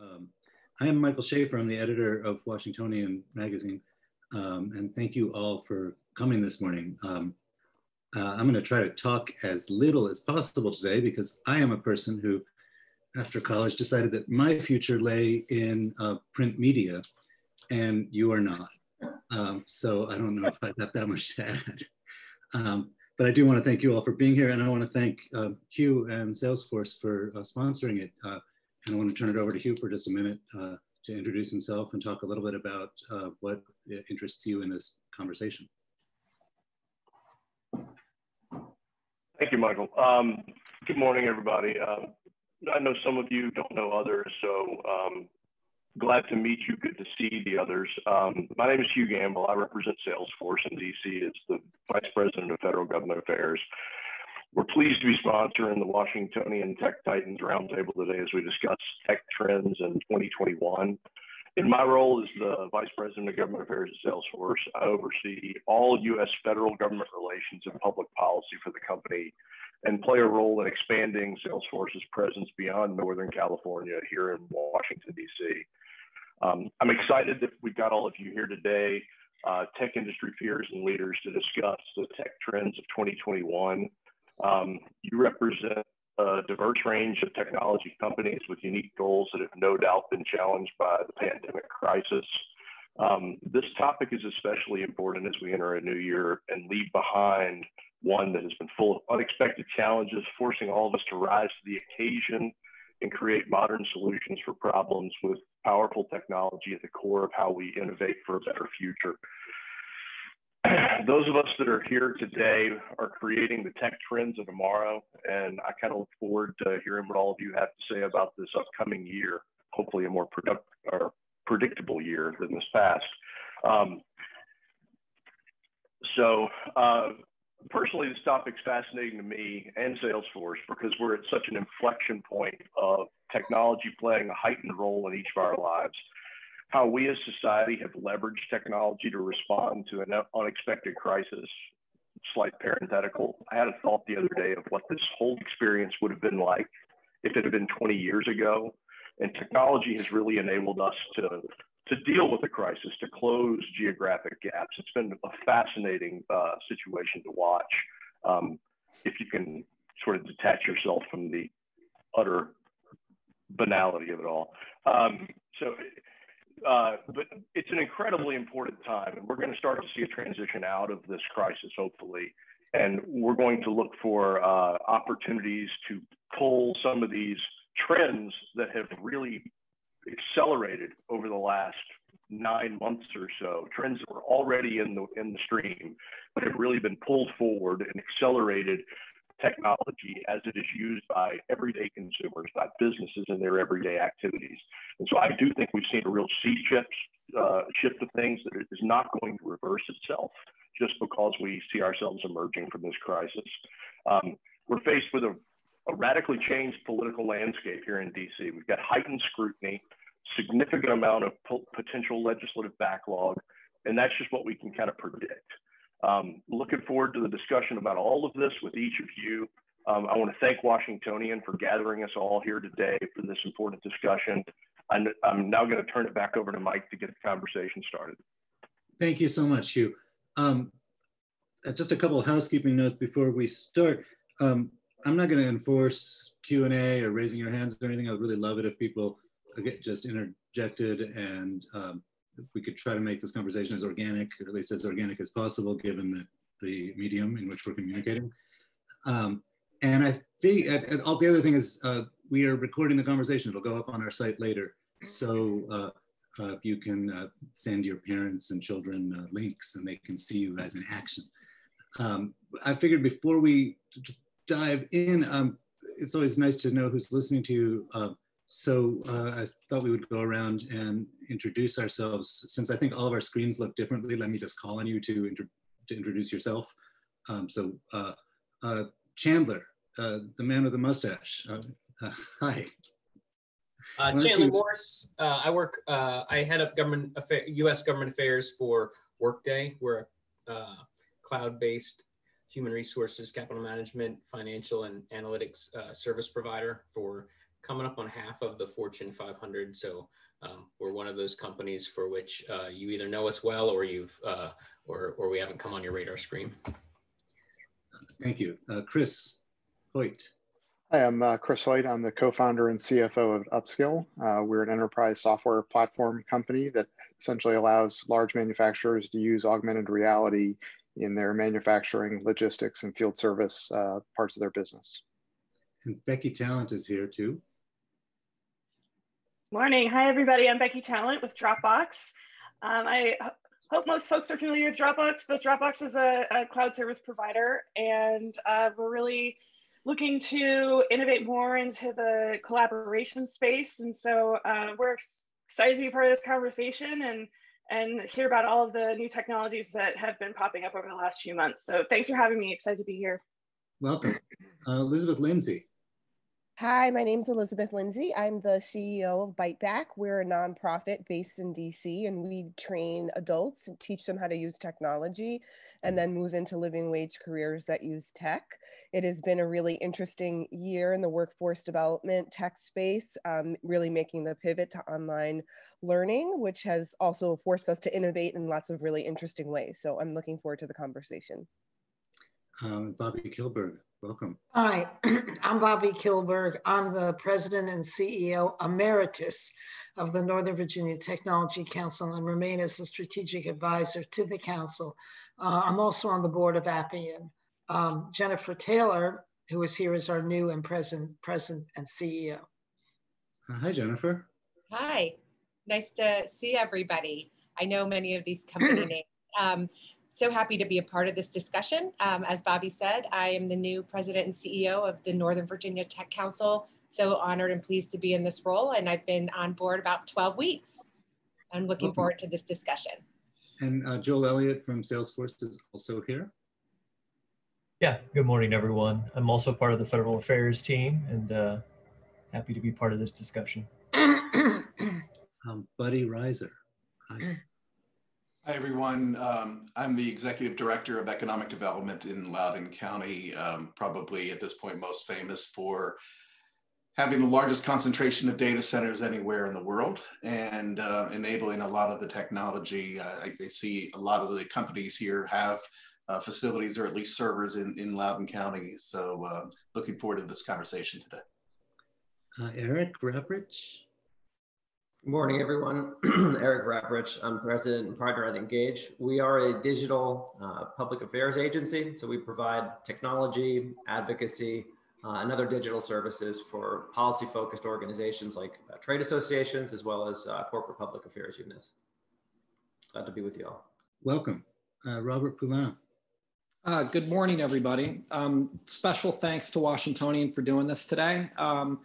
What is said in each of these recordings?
Um, I am Michael Schaefer. I'm the editor of Washingtonian magazine, and thank you all for coming this morning. I'm going to try to talk as little as possible today because I am a person who, after college, decided that my future lay in print media, and you are not. So I don't know if I've got that much to add. But I do want to thank you all for being here, and I want to thank Hugh and Salesforce for sponsoring it. And I want to turn it over to Hugh for just a minute to introduce himself and talk a little bit about what interests you in this conversation. Thank you, Michael. Good morning, everybody. I know some of you don't know others, so glad to meet you. Good to see the others. My name is Hugh Gamble. I represent Salesforce in DC as the Vice President of Federal Government Affairs. We're pleased to be sponsoring the Washingtonian Tech Titans Roundtable today as we discuss tech trends in 2021. In my role as the Vice President of Government Affairs at Salesforce, I oversee all U.S. federal government relations and public policy for the company and play a role in expanding Salesforce's presence beyond Northern California here in Washington, D.C. I'm excited that we've got all of you here today, tech industry peers and leaders, to discuss the tech trends of 2021. You represent a diverse range of technology companies with unique goals that have no doubt been challenged by the pandemic crisis. This topic is especially important as we enter a new year and leave behind one that has been full of unexpected challenges, forcing all of us to rise to the occasion and create modern solutions for problems with powerful technology at the core of how we innovate for a better future. Those of us that are here today are creating the tech trends of tomorrow, and I kind of look forward to hearing what all of you have to say about this upcoming year, hopefully a more predictable year than this past. Personally, this topic's fascinating to me and Salesforce because we're at such an inflection point of technology playing a heightened role in each of our lives. How we as society have leveraged technology to respond to an unexpected crisis. Slight parenthetical, I had a thought the other day of what this whole experience would have been like if it had been 20 years ago. And technology has really enabled us to deal with the crisis, to close geographic gaps. It's been a fascinating situation to watch if you can sort of detach yourself from the utter banality of it all. But it's an incredibly important time, and we're going to start to see a transition out of this crisis, hopefully. And we're going to look for opportunities to pull some of these trends that have really accelerated over the last 9 months or so, trends that were already in the stream, but have really been pulled forward and accelerated technology as it is used by everyday consumers, by businesses in their everyday activities. And so I do think we've seen a real sea shift of things that is not going to reverse itself just because we see ourselves emerging from this crisis. We're faced with a radically changed political landscape here in DC. We've got heightened scrutiny, significant amount of potential legislative backlog, and that's just what we can kind of predict. Looking forward to the discussion about all of this with each of you. I want to thank Washingtonian for gathering us all here today for this important discussion. I'm now going to turn it back over to Mike to get the conversation started. Thank you so much, Hugh. Just a couple of housekeeping notes before we start. I'm not going to enforce Q&A or raising your hands or anything. I would really love it if people get just interjected, and we could try to make this conversation as organic, or at least as organic as possible, given the medium in which we're communicating. And I think all the other thing is we are recording the conversation. It'll go up on our site later. So you can send your parents and children links and they can see you guys in action. I figured before we dive in, it's always nice to know who's listening to you. So I thought we would go around and introduce ourselves. Since I think all of our screens look differently, let me just call on you to introduce yourself. Chandler, the man with the mustache. Hi. Chandler Morris. I head up U.S. government affairs for Workday. We're a cloud-based human resources, capital management, financial, and analytics service provider for coming up on half of the Fortune 500. So we're one of those companies for which you either know us well or you've or we haven't come on your radar screen. Thank you. Chris Hoyt. Hi, I'm Chris Hoyt. I'm the co-founder and CFO of Upskill. We're an enterprise software platform company that essentially allows large manufacturers to use augmented reality in their manufacturing, logistics, and field service parts of their business. And Becky Talent is here too. Morning. Hi, everybody. I'm Becky Talent with Dropbox. I hope most folks are familiar with Dropbox, but Dropbox is a cloud service provider, and we're really looking to innovate more into the collaboration space. And so we're excited to be part of this conversation and hear about all of the new technologies that have been popping up over the last few months. So thanks for having me. Excited to be here. Welcome. Elizabeth Lindsay. Hi, my name's Elizabeth Lindsay. I'm the CEO of Bite Back. We're a nonprofit based in DC, and we train adults, teach them how to use technology, and then move into living wage careers that use tech. It has been a really interesting year in the workforce development tech space, really making the pivot to online learning, which has also forced us to innovate in lots of really interesting ways. So I'm looking forward to the conversation. Bobby Kilberg, welcome. Hi, I'm Bobby Kilberg. I'm the president and CEO emeritus of the Northern Virginia Technology Council and remain as a strategic advisor to the council. I'm also on the board of Appian. Jennifer Taylor, who is here, is our new and present and CEO. Hi, Jennifer. Hi, nice to see everybody. I know many of these company names. So happy to be a part of this discussion. As Bobby said, I am the new president and CEO of the Northern Virginia Tech Council. So honored and pleased to be in this role. And I've been on board about 12 weeks. I'm looking forward to this discussion. And Joel Elliott from Salesforce is also here. Yeah, good morning, everyone. I'm also part of the Federal Affairs team and happy to be part of this discussion. Buddy Reiser. Hi. Hi, everyone. I'm the Executive Director of Economic Development in Loudoun County, probably at this point most famous for having the largest concentration of data centers anywhere in the world and enabling a lot of the technology. I see a lot of the companies here have facilities or at least servers in Loudoun County. So looking forward to this conversation today. Eric Raprich. Good morning, everyone. Eric Raprich. I'm president and partner at Engage. We are a digital public affairs agency, so we provide technology, advocacy, and other digital services for policy-focused organizations like trade associations, as well as corporate public affairs units. Glad to be with you all. Welcome. Robert Poulin. Good morning, everybody. Special thanks to Washingtonian for doing this today. I'm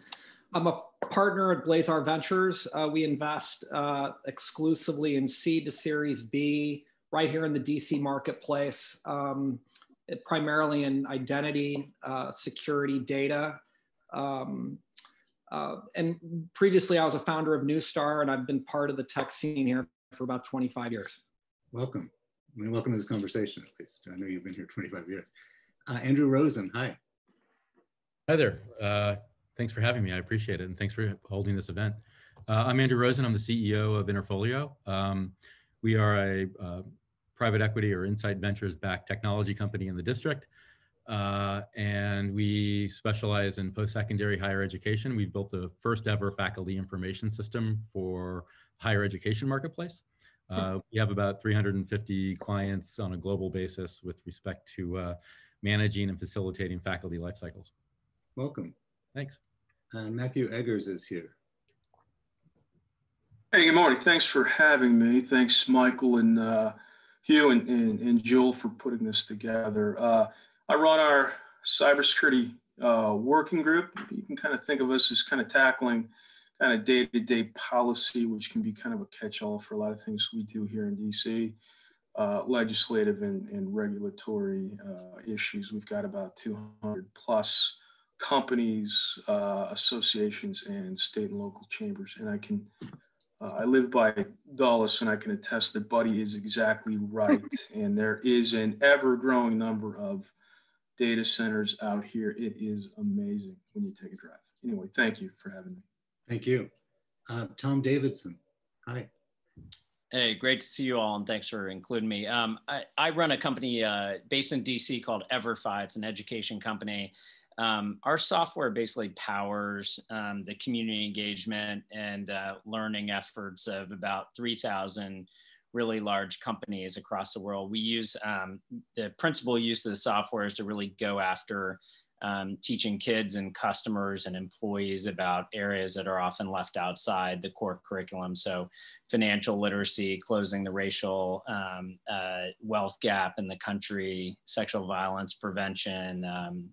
a partner at Blazar Ventures. We invest exclusively in seed to Series B right here in the DC marketplace, primarily in identity, security, data. And previously I was a founder of Newstar, and I've been part of the tech scene here for about 25 years. Welcome. I mean, welcome to this conversation, at least. I know you've been here 25 years. Andrew Rosen, hi. Hi there. Thanks for having me. I appreciate it. And thanks for holding this event. I'm Andrew Rosen. I'm the CEO of Interfolio. We are a private equity or Insight Ventures backed technology company in the district. And we specialize in post-secondary higher education. We've built the first ever faculty information system for higher education marketplace. We have about 350 clients on a global basis with respect to managing and facilitating faculty life cycles. Welcome. Thanks. Matthew Eggers is here. Hey, good morning. Thanks for having me. Thanks, Michael and Hugh and Joel for putting this together. I run our cybersecurity working group. You can kind of think of us as kind of tackling kind of day-to-day policy, which can be kind of a catch-all for a lot of things we do here in DC, legislative and regulatory issues. We've got about 200 plus companies, associations, and state and local chambers. And I live by Dulles, and I can attest that Buddy is exactly right. And there is an ever-growing number of data centers out here. It is amazing when you take a drive. anyway, thank you for having me. Thank you. Tom Davidson, hi. Hey, great to see you all, and thanks for including me. I run a company based in DC called EverFi. It's an education company. Our software basically powers the community engagement and learning efforts of about 3,000 really large companies across the world. We use the principal use of the software is to really go after teaching kids and customers and employees about areas that are often left outside the core curriculum. So financial literacy, closing the racial wealth gap in the country, sexual violence prevention,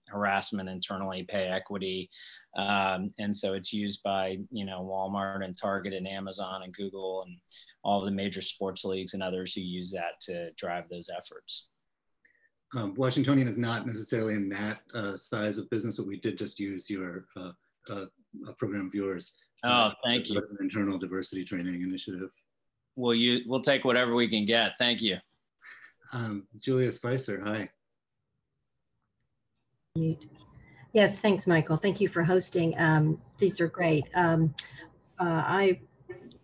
harassment internally, pay equity. And so it's used by, Walmart and Target and Amazon and Google and all the major sports leagues and others who use that to drive those efforts. Washingtonian is not necessarily in that size of business, but we did just use your a program of yours. Oh, thank you. An internal diversity training initiative. We'll take whatever we can get. Thank you. Julia Spicer, hi. Yes, thanks, Michael. Thank you for hosting. These are great. I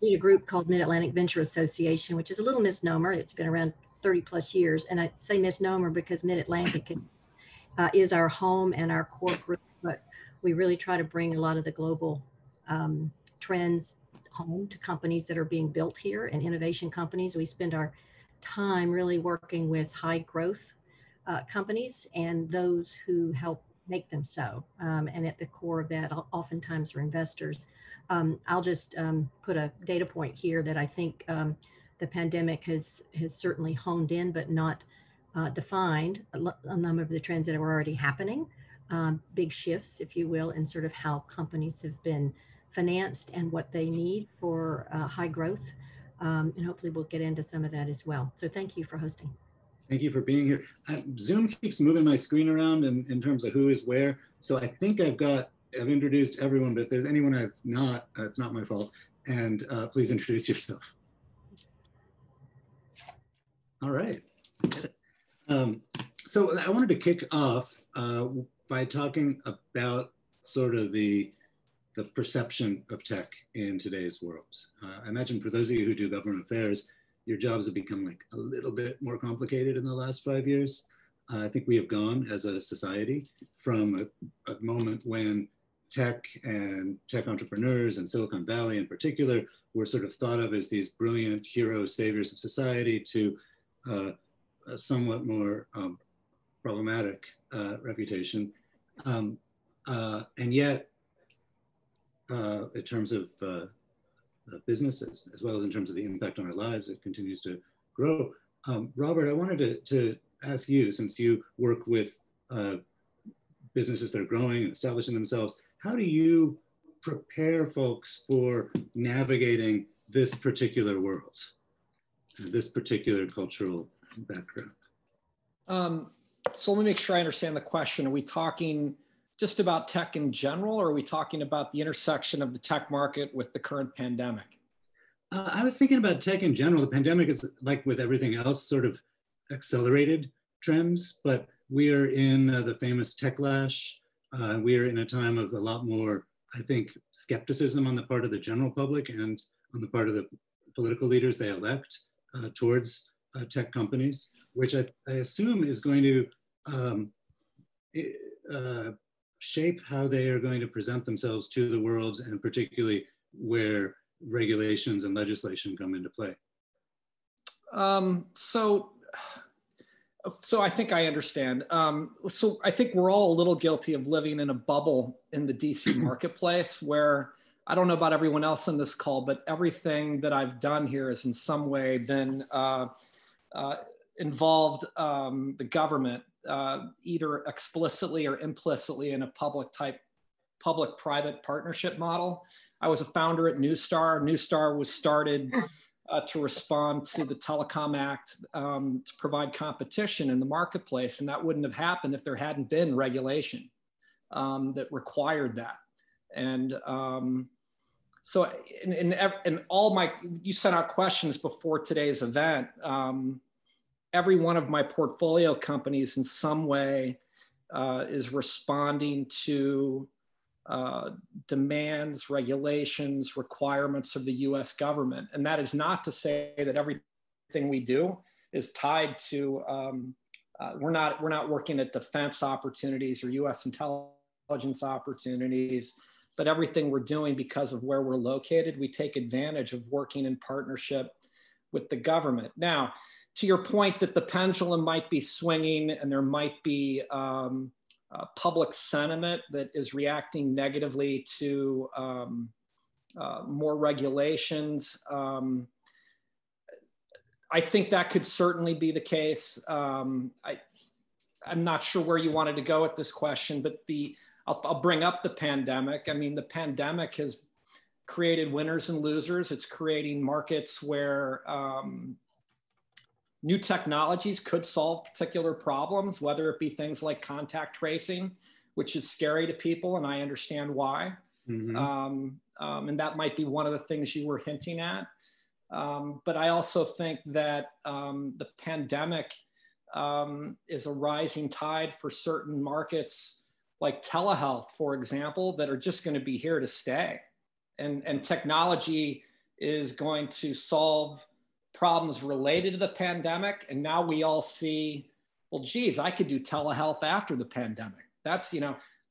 lead a group called Mid-Atlantic Venture Association, which is a little misnomer. It's been around 30 plus years. And I say misnomer because Mid-Atlantic is our home and our core group, but we really try to bring a lot of the global trends home to companies that are being built here and innovation companies. We spend our time really working with high growth companies and those who help make them so. And at the core of that, oftentimes are investors. I'll just put a data point here that I think the pandemic has certainly honed in, but not defined a number of the trends that are already happening. Big shifts, if you will, in sort of how companies have been financed and what they need for high growth. And hopefully we'll get into some of that as well. So thank you for hosting. Thank you for being here. Zoom keeps moving my screen around in terms of who is where. So I think I've introduced everyone, but if there's anyone I've not, it's not my fault. And please introduce yourself. All right. So I wanted to kick off by talking about sort of the perception of tech in today's world. I imagine for those of you who do government affairs, your jobs have become like a little bit more complicated in the last 5 years. I think we have gone as a society from a moment when tech and tech entrepreneurs and Silicon Valley in particular were sort of thought of as these brilliant hero saviors of society to a somewhat more problematic reputation. And yet, in terms of businesses, as well as in terms of the impact on our lives, it continues to grow. Robert, I wanted to ask you, since you work with businesses that are growing and establishing themselves, how do you prepare folks for navigating this particular world, this particular cultural background? So let me make sure I understand the question. Are we talking just about tech in general, or are we talking about the intersection of the tech market with the current pandemic? I was thinking about tech in general. The pandemic is, like with everything else, sort of accelerated trends, but we are in the famous techlash. We are in a time of a lot more, I think, skepticism on the part of the general public and on the part of the political leaders they elect towards tech companies, which I assume is going to shape how they are going to present themselves to the world, and particularly where regulations and legislation come into play. So I think I understand. So I think we're all a little guilty of living in a bubble in the DC marketplace where, I don't know about everyone else on this call, but everything that I've done here has in some way been involved the government, either explicitly or implicitly in a public-private partnership model. I was a founder at Newstar. Newstar was started to respond to the Telecom Act to provide competition in the marketplace, and that wouldn't have happened if there hadn't been regulation that required that. And so in all my, you sent out questions before today's event. Every one of my portfolio companies in some way is responding to demands, regulations, requirements of the US government. And that is not to say that everything we do is tied to, we're not working at defense opportunities or US intelligence opportunities, but everything we're doing because of where we're located, we take advantage of working in partnership with the government. Now, to your point that the pendulum might be swinging and there might be public sentiment that is reacting negatively to more regulations. I think that could certainly be the case. I'm not sure where you wanted to go with this question, but I'll bring up the pandemic. I mean, the pandemic has created winners and losers. It's creating markets where new technologies could solve particular problems, whether it be things like contact tracing, which is scary to people, and I understand why. Mm-hmm. And that might be one of the things you were hinting at. But I also think that the pandemic is a rising tide for certain markets like telehealth, for example, that are just going to be here to stay. And technology is going to solve problems related to the pandemic. And now we all see, well, geez, I could do telehealth after the pandemic. That's,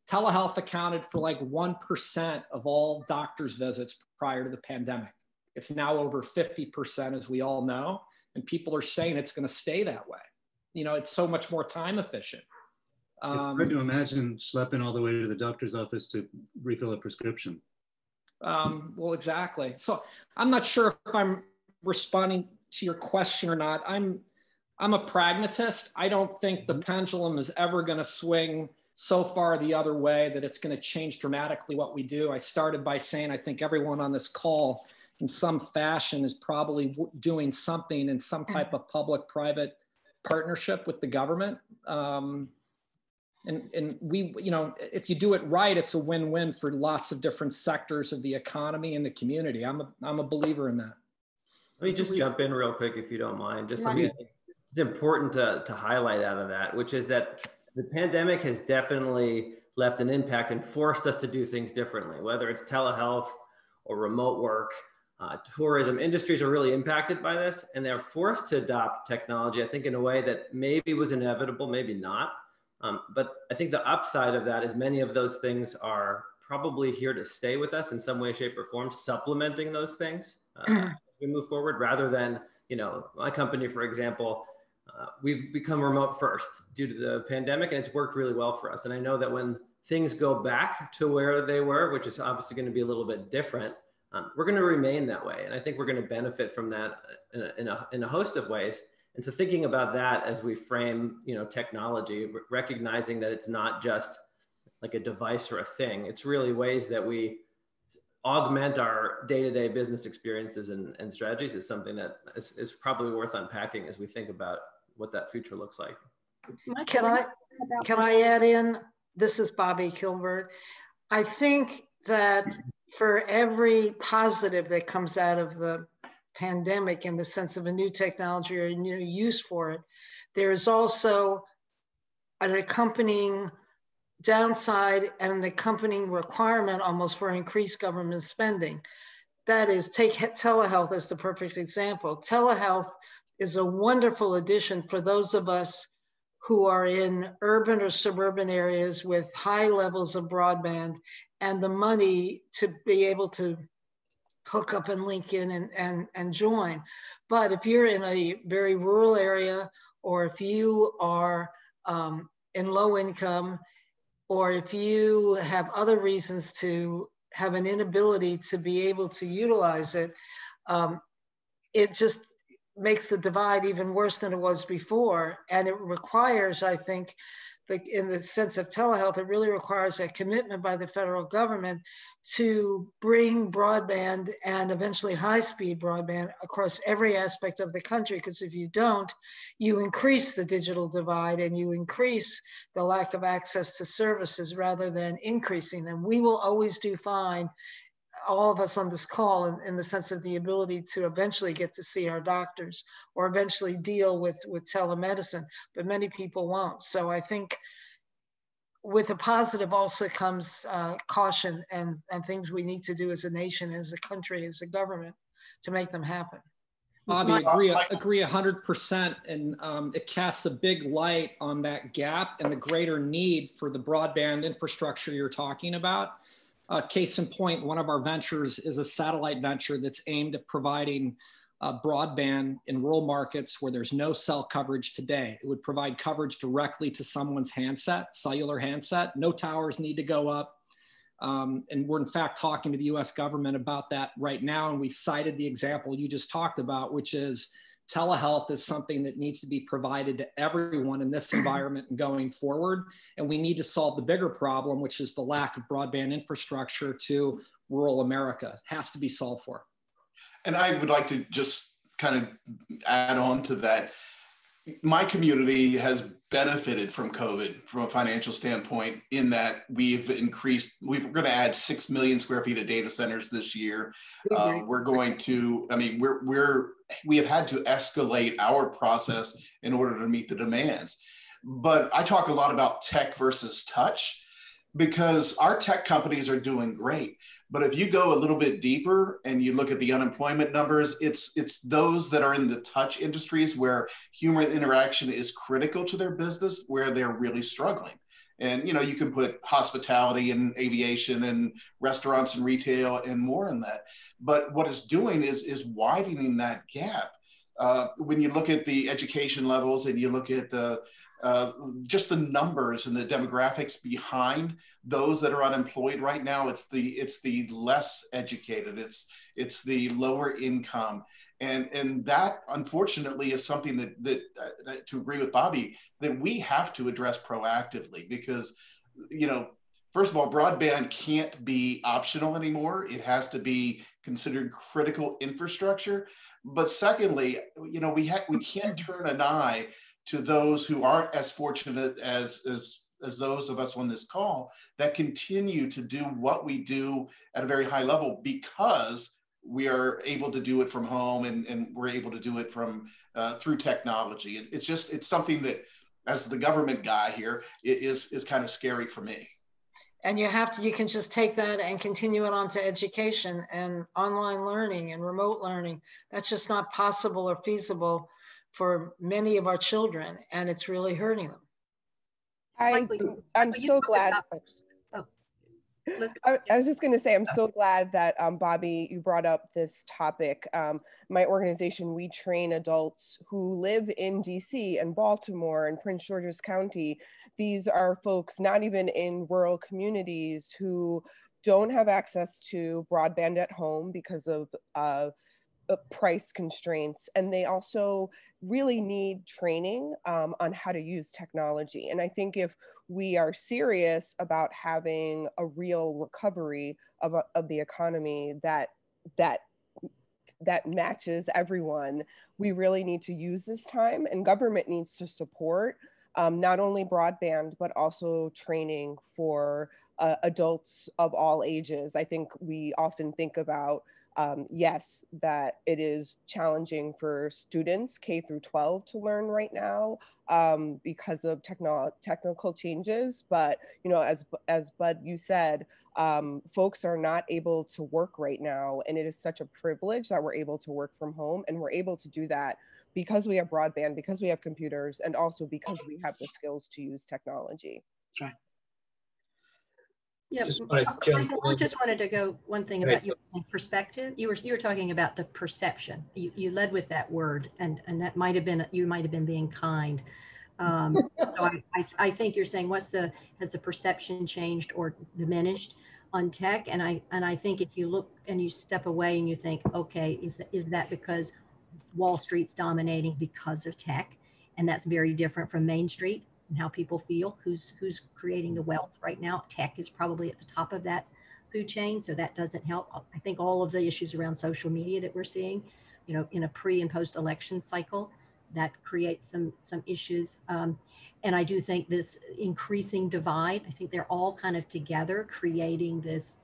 telehealth accounted for like 1% of all doctor's visits prior to the pandemic. It's now over 50%, as we all know. And people are saying it's going to stay that way. It's so much more time efficient. It's hard to imagine schlepping all the way to the doctor's office to refill a prescription. Well, exactly. So I'm not sure if I'm responding to your question or not. I'm a pragmatist. I don't think the pendulum is ever going to swing so far the other way that it's going to change dramatically what we do. I started by saying I think everyone on this call in some fashion is probably doing something in some type of public-private partnership with the government. And we, if you do it right, it's a win-win for lots of different sectors of the economy and the community. I'm a believer in that. Let me just jump in real quick, if you don't mind. Just something it's important to highlight out of that, which is that the pandemic has definitely left an impact and forced us to do things differently, whether it's telehealth or remote work. Tourism industries are really impacted by this, and they're forced to adopt technology, I think, in a way that maybe was inevitable, maybe not. But I think the upside of that is many of those things are probably here to stay with us in some way, shape, or form, supplementing those things as we move forward, rather than, my company, for example, we've become remote first due to the pandemic, and it's worked really well for us. And I know that when things go back to where they were, which is obviously going to be a little bit different, we're going to remain that way. And I think we're going to benefit from that in a host of ways. And so thinking about that as we frame, technology, recognizing that it's not just like a device or a thing, it's really ways that we augment our day-to-day business experiences and strategies is something that is probably worth unpacking as we think about what that future looks like. Can I add in? This is Bobby Kilberg. I think that for every positive that comes out of the pandemic in the sense of a new technology or a new use for it, there is also an accompanying downside and an accompanying requirement almost for increased government spending. That is, take telehealth as the perfect example. Telehealth is a wonderful addition for those of us who are in urban or suburban areas with high levels of broadband and the money to be able to hook up and link in and join. But if you're in a very rural area, or if you are in low income, or if you have other reasons to have an inability to be able to utilize it, it just makes the divide even worse than it was before. And it requires, I think, in the sense of telehealth, it really requires a commitment by the federal government to bring broadband and eventually high-speed broadband across every aspect of the country. Because if you don't, you increase the digital divide and you increase the lack of access to services rather than increasing them. We will always do fine, all of us on this call, in the sense of the ability to eventually get to see our doctors or eventually deal with telemedicine, but many people won't. So I think with the positive also comes caution and things we need to do as a nation, as a country, as a government to make them happen. Bobby, agree 100%, and it casts a big light on that gap and the greater need for the broadband infrastructure you're talking about. Case in point, one of our ventures is a satellite venture that's aimed at providing broadband in rural markets where there's no cell coverage today. It would provide coverage directly to someone's handset, cellular handset. No towers need to go up. And we're in fact talking to the US government about that right now. And we've cited the example you just talked about, which is telehealth is something that needs to be provided to everyone in this environment and going forward. And we need to solve the bigger problem, which is the lack of broadband infrastructure to rural America. It has to be solved for. And I would like to just kind of add on to that. My community has benefited from COVID from a financial standpoint in that we're going to add 6 million square feet of data centers this year. We're going to, I mean, we have had to escalate our process in order to meet the demands. But I talk a lot about tech versus touch because our tech companies are doing great. But if you go a little bit deeper and you look at the unemployment numbers, it's those that are in the touch industries where human interaction is critical to their business, where they're really struggling. And, you know, you can put hospitality and aviation and restaurants and retail and more in that. But what it's doing is widening that gap. When you look at the education levels and you look at the just the numbers and the demographics behind those that are unemployed right now, it's the less educated, it's the lower income, and that unfortunately is something that to agree with Bobby, that we have to address proactively, because, you know, first of all, broadband can't be optional anymore. It has to be considered critical infrastructure. But secondly, you know, we can't turn an eye to those who aren't as fortunate as those of us on this call that continue to do what we do at a very high level because we are able to do it from home and we're able to do it from through technology. It's something that, as the government guy here, is kind of scary for me. And you can just take that and continue it on to education and online learning and remote learning. That's just not possible or feasible for many of our children, and it's really hurting them. I'm so glad. I was just going to say, I'm so glad that Bobby, you brought up this topic. My organization, we train adults who live in DC and Baltimore and Prince George's County. These are folks not even in rural communities who don't have access to broadband at home because of price constraints, and they also really need training on how to use technology. And I think if we are serious about having a real recovery of the economy that matches everyone, we really need to use this time, and government needs to support not only broadband, but also training for adults of all ages. I think we often think about yes, that it is challenging for students K through 12 to learn right now because of technical changes. But, you know, as Bud, you said, folks are not able to work right now. And it is such a privilege that we're able to work from home. And we're able to do that because we have broadband, because we have computers, and also because we have the skills to use technology. That's right. Yeah, I just wanted to go one thing about your perspective. You were talking about the perception. You led with that word, and that might have been, you might have been being kind. So I think you're saying has the perception changed or diminished on tech? And I think if you look and you step away and you think, okay, is that because Wall Street's dominating because of tech, and that's very different from Main Street and how people feel, who's creating the wealth right now. Tech is probably at the top of that food chain, so that doesn't help. I think all of the issues around social media that we're seeing, you know, in a pre and post election cycle, that creates some issues. And I do think this increasing divide, I think they're all kind of together creating this,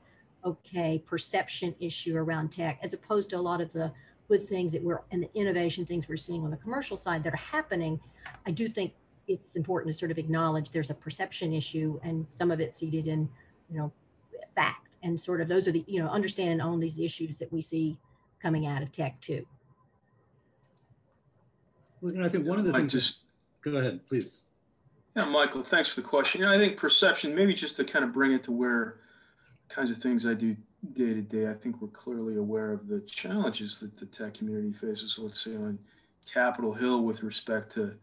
perception issue around tech, as opposed to a lot of the good things and the innovation things we're seeing on the commercial side that are happening. I do think it's important to sort of acknowledge there's a perception issue, and some of it seated in, fact, and sort of those are the, understand and own these issues that we see coming out of tech too. Well, I think one of the things. Go ahead, please. Yeah, Michael, thanks for the question. I think perception, maybe just to kind of bring it to where kinds of things I do day to day, I think we're clearly aware of the challenges that the tech community faces, let's say on Capitol Hill with respect to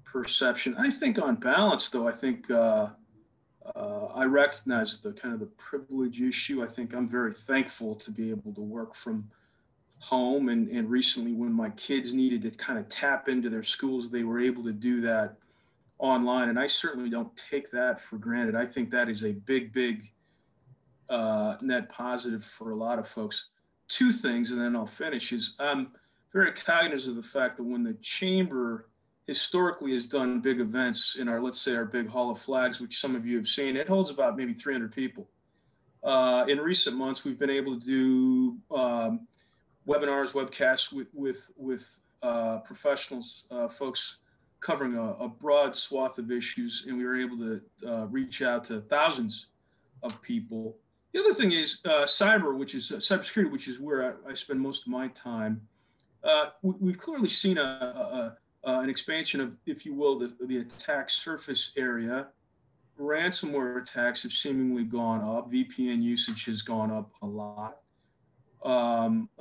perception. I think on balance, though, I think I recognize the kind of the privilege issue. I think I'm very thankful to be able to work from home. And recently when my kids needed to kind of tap into their schools, they were able to do that online. And I certainly don't take that for granted. I think that is a big net positive for a lot of folks. Two things, and then I'll finish, is I'm very cognizant of the fact that when the chamber historically has done big events in our, let's say, our big Hall of Flags, which some of you have seen, it holds about maybe 300 people. In recent months, we've been able to do webinars, webcasts with professionals, folks covering a broad swath of issues, and we were able to reach out to thousands of people. The other thing is cybersecurity, which is where I spend most of my time. We've clearly seen an expansion of, if you will, the attack surface area. Ransomware attacks have seemingly gone up. VPN usage has gone up a lot.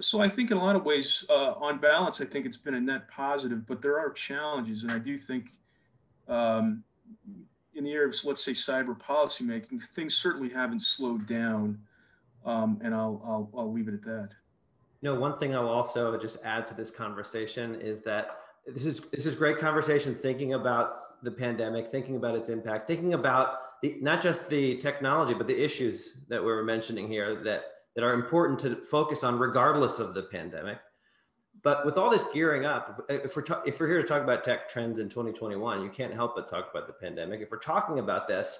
So I think in a lot of ways, on balance, I think it's been a net positive, but there are challenges. And I do think in the area of, let's say, cyber policymaking, things certainly haven't slowed down. And I'll leave it at that. One thing I'll also just add to this conversation is that this is great conversation, thinking about the pandemic, thinking about its impact, thinking about not just the technology, but the issues that we were mentioning here that are important to focus on regardless of the pandemic. But with all this gearing up, if we're here to talk about tech trends in 2021, you can't help but talk about the pandemic. If we're talking about this,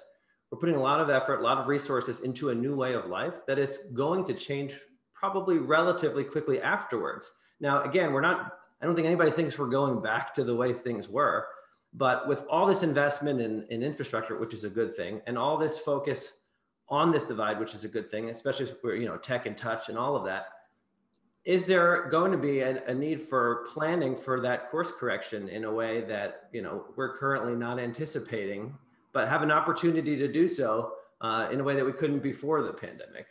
we're putting a lot of effort, a lot of resources into a new way of life that is going to change probably relatively quickly afterwards. Now, again, I don't think anybody thinks we're going back to the way things were, but with all this investment in infrastructure, which is a good thing, and all this focus on this divide, which is a good thing, especially for tech and touch and all of that, is there going to be a need for planning for that course correction in a way that we're currently not anticipating, but have an opportunity to do so in a way that we couldn't before the pandemic?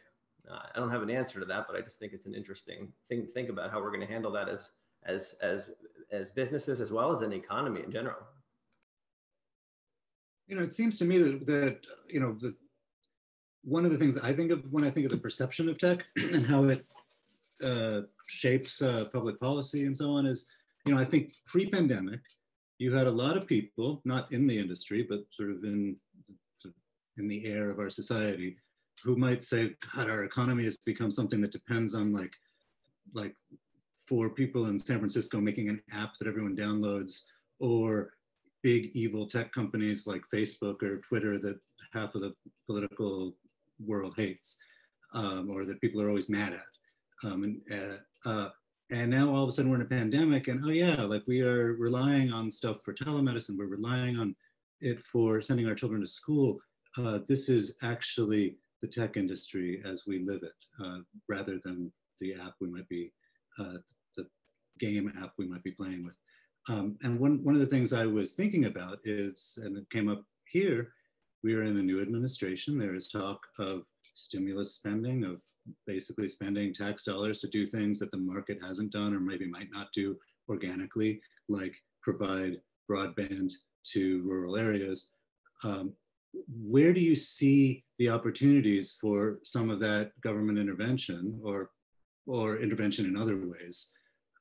I don't have an answer to that, but I just think it's an interesting thing to think about how we're going to handle that as businesses as well as an economy in general. It seems to me that one of the things I think of when I think of the perception of tech and how it shapes public policy and so on is, I think pre-pandemic, you had a lot of people, not in the industry, but sort of in the air of our society, who might say, God, our economy has become something that depends on like 4 people in San Francisco making an app that everyone downloads, or big evil tech companies like Facebook or Twitter that half of the political world hates, or that people are always mad at. And now all of a sudden we're in a pandemic, and we are relying on stuff for telemedicine. We're relying on it for sending our children to school. This is actually the tech industry as we live it, rather than the app we might be, the game app we might be playing with. And one of the things I was thinking about is, and it came up here, we are in a new administration. There is talk of stimulus spending, of basically spending tax dollars to do things that the market hasn't done or maybe might not do organically, like provide broadband to rural areas. Where do you see the opportunities for some of that government intervention or intervention in other ways?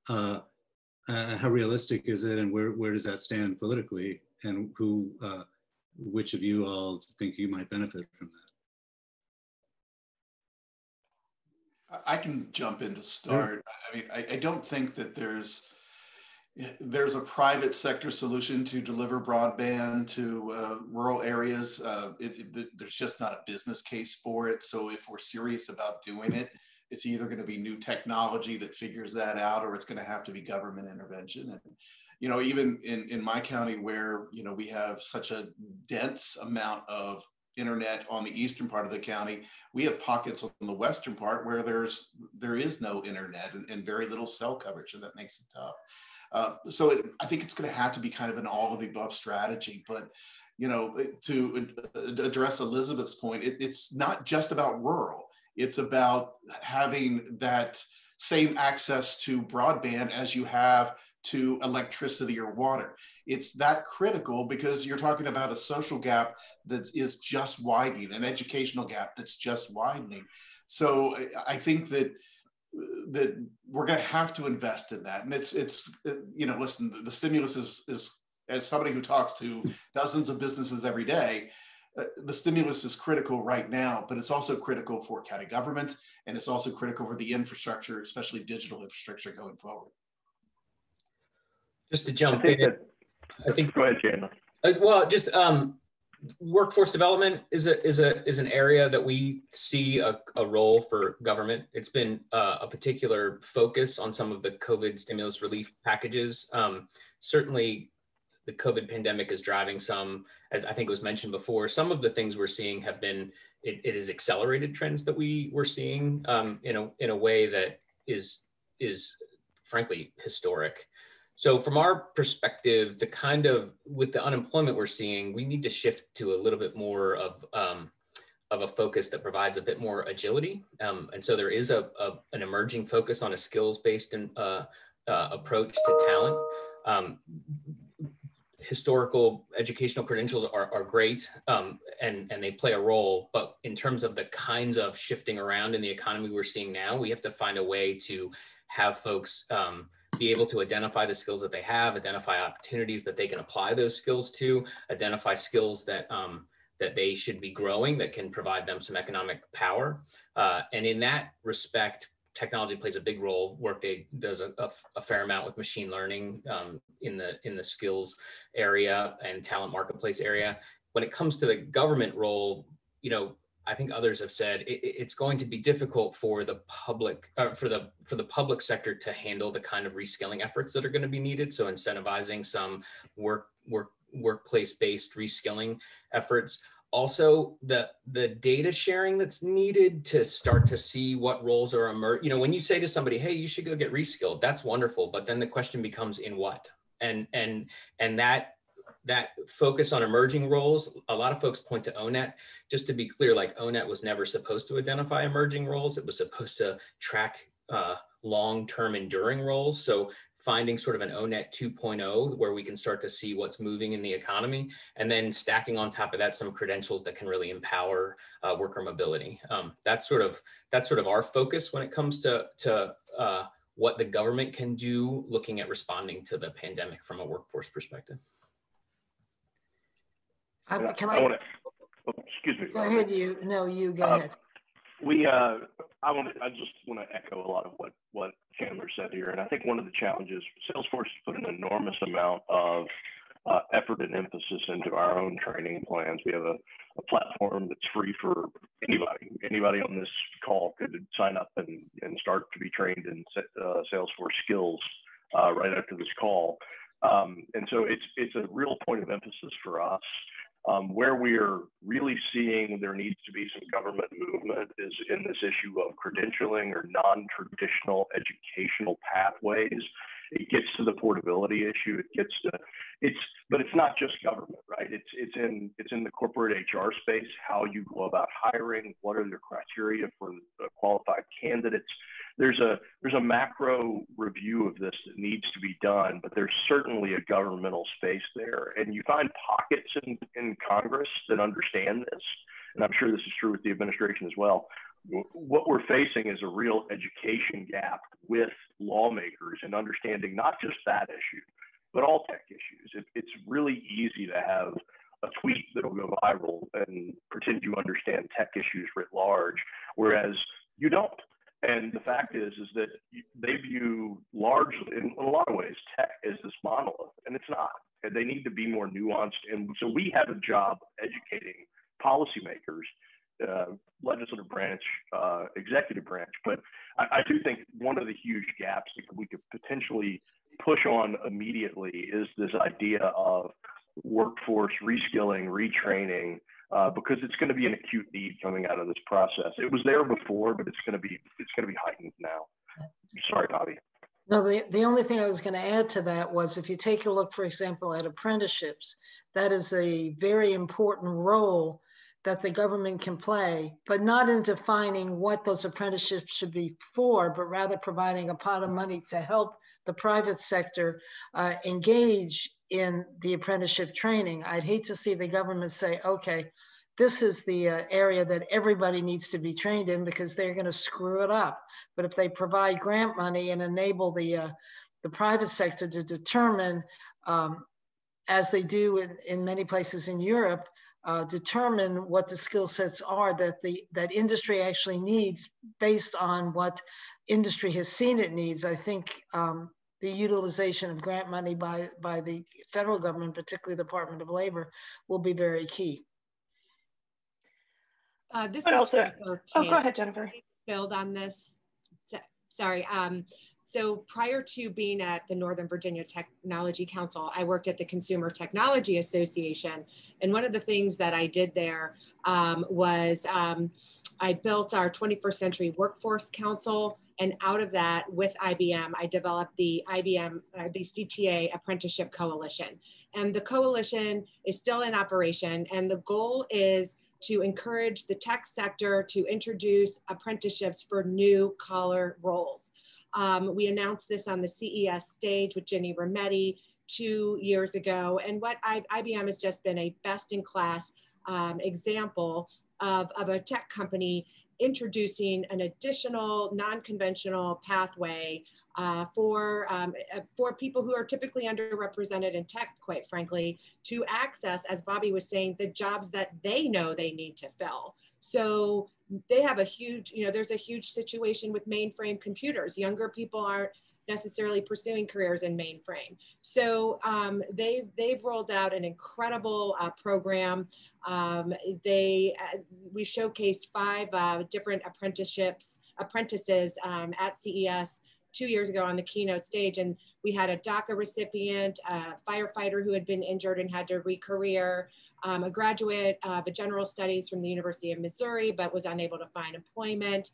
How realistic is it, and where does that stand politically, and which of you all think you might benefit from that? I can jump in to start. I mean, I don't think that there's a private sector solution to deliver broadband to rural areas. There's just not a business case for it. So if we're serious about doing it, it's either going to be new technology that figures that out, or it's going to have to be government intervention. And you know, even in my county where, you know, we have such a dense amount of internet on the eastern part of the county, we have pockets on the western part where there is no internet and very little cell coverage, and that makes it tough. I think it's going to have to be kind of an all of the above strategy. But, you know, to address Elizabeth's point, it's not just about rural. It's about having that same access to broadband as you have to electricity or water. It's that critical because you're talking about a social gap that is just widening, an educational gap that's just widening. So I think that we're going to have to invest in that. And it's you know, listen, the stimulus is as somebody who talks to dozens of businesses every day, the stimulus is critical right now, but it's also critical for county government, and it's also critical for the infrastructure, especially digital infrastructure going forward. Just to jump in, I think. Go ahead, Jana. Well, just workforce development is an area that we see a role for government. It's been a particular focus on some of the COVID stimulus relief packages. Certainly, the COVID pandemic is driving some, as I think was mentioned before, some of the things we're seeing have been, it has accelerated trends that we were seeing in a way that is frankly historic. So from our perspective, with the unemployment we're seeing, we need to shift to a little bit more of a focus that provides a bit more agility. And so there is an emerging focus on a skills-based approach to talent. Historical educational credentials are great and they play a role, but in terms of the kinds of shifting around in the economy we're seeing now, we have to find a way to have folks be able to identify the skills that they have, identify opportunities that they can apply those skills to, identify skills that they should be growing that can provide them some economic power. And in that respect, technology plays a big role. Workday does a fair amount with machine learning in the skills area and talent marketplace area. When it comes to the government role, you know, I think others have said it's going to be difficult for the public, for the public sector to handle the kind of reskilling efforts that are going to be needed. So incentivizing some workplace-based reskilling efforts. Also, the data sharing that's needed to start to see what roles are emerging. You know, when you say to somebody, "Hey, you should go get reskilled," that's wonderful. But then the question becomes, in what? And that focus on emerging roles, a lot of folks point to ONET. Just to be clear, like ONET was never supposed to identify emerging roles. It was supposed to track long-term enduring roles. So finding sort of an ONET 2.0 where we can start to see what's moving in the economy, and then stacking on top of that some credentials that can really empower worker mobility. That's sort of our focus when it comes to what the government can do, looking at responding to the pandemic from a workforce perspective. Can I want to, excuse me. Go ahead, you. No, you go ahead. I just want to echo a lot of what Chandler said here. And I think one of the challenges, Salesforce put an enormous amount of effort and emphasis into our own training plans. We have a platform that's free for anybody. Anybody on this call could sign up and start to be trained in Salesforce skills right after this call. And so it's a real point of emphasis for us. Where we are really seeing there needs to be some government movement is in this issue of credentialing or non-traditional educational pathways. It gets to the portability issue. But it's not just government, right? It's in the corporate HR space, how you go about hiring, what are the criteria for qualified candidates. There's a macro review of this that needs to be done, but there's certainly a governmental space there. And you find pockets in Congress that understand this, and I'm sure this is true with the administration as well. What we're facing is a real education gap with lawmakers and understanding not just that issue, but all tech issues. It's really easy to have a tweet that'll go viral and pretend you understand tech issues writ large, whereas you don't. And the fact is that they view largely, in a lot of ways, tech as this monolith, and it's not. And they need to be more nuanced. And so we have a job educating policymakers, legislative branch, executive branch. But I do think one of the huge gaps that we could potentially push on immediately is this idea of workforce reskilling, retraining, because it's going to be an acute need coming out of this process. It was there before, but it's going to be heightened now. Sorry, Bobby. No, the only thing I was going to add to that was if you take a look, for example, at apprenticeships, that is a very important role that the government can play, but not in defining what those apprenticeships should be for, but rather providing a pot of money to help the private sector engage in the apprenticeship training. I'd hate to see the government say, okay, this is the area that everybody needs to be trained in because they're going to screw it up. But if they provide grant money and enable the private sector to determine, as they do in many places in Europe, determine what the skill sets are that industry actually needs based on what industry has seen it needs, I think the utilization of grant money by the federal government, particularly the Department of Labor, will be very key. This But is also, Jennifer oh, go Taylor. ahead, Jennifer. Build on this. Sorry. So prior to being at the Northern Virginia Technology Council, I worked at the Consumer Technology Association. And one of the things that I did there was I built our 21st Century Workforce Council. And out of that, with IBM, I developed the the CTA Apprenticeship Coalition. And the coalition is still in operation. And the goal is to encourage the tech sector to introduce apprenticeships for new collar roles. We announced this on the CES stage with Ginny Rometty 2 years ago. And what IBM has just been a best-in-class example of a tech company introducing an additional non-conventional pathway for people who are typically underrepresented in tech, quite frankly, to access, as Bobby was saying, the jobs that they know they need to fill. So they have a huge, there's a huge situation with mainframe computers. Younger people aren't necessarily pursuing careers in mainframe. So they've rolled out an incredible program. We showcased 5 different apprentices at CES 2 years ago on the keynote stage. And we had a DACA recipient, a firefighter who had been injured and had to re-career, a graduate of general studies from the University of Missouri, but was unable to find employment.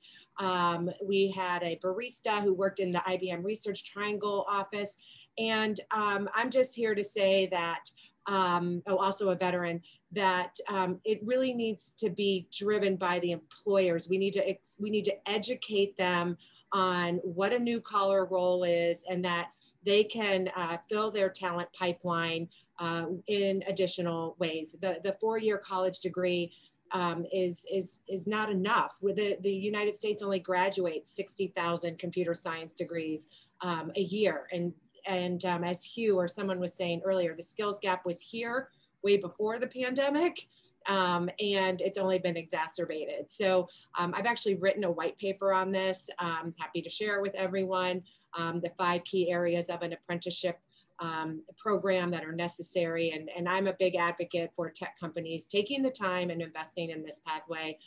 We had a barista who worked in the IBM Research Triangle office. And I'm just here to say that, also a veteran, that it really needs to be driven by the employers. We need to educate them on what a new collar role is and that they can fill their talent pipeline in additional ways. The 4-year college degree is not enough. The United States only graduates 60,000 computer science degrees a year. And as Hugh or someone was saying earlier, the skills gap was here way before the pandemic. And it's only been exacerbated. So I've actually written a white paper on this. I'm happy to share it with everyone. The 5 key areas of an apprenticeship program that are necessary. And I'm a big advocate for tech companies taking the time and investing in this pathway.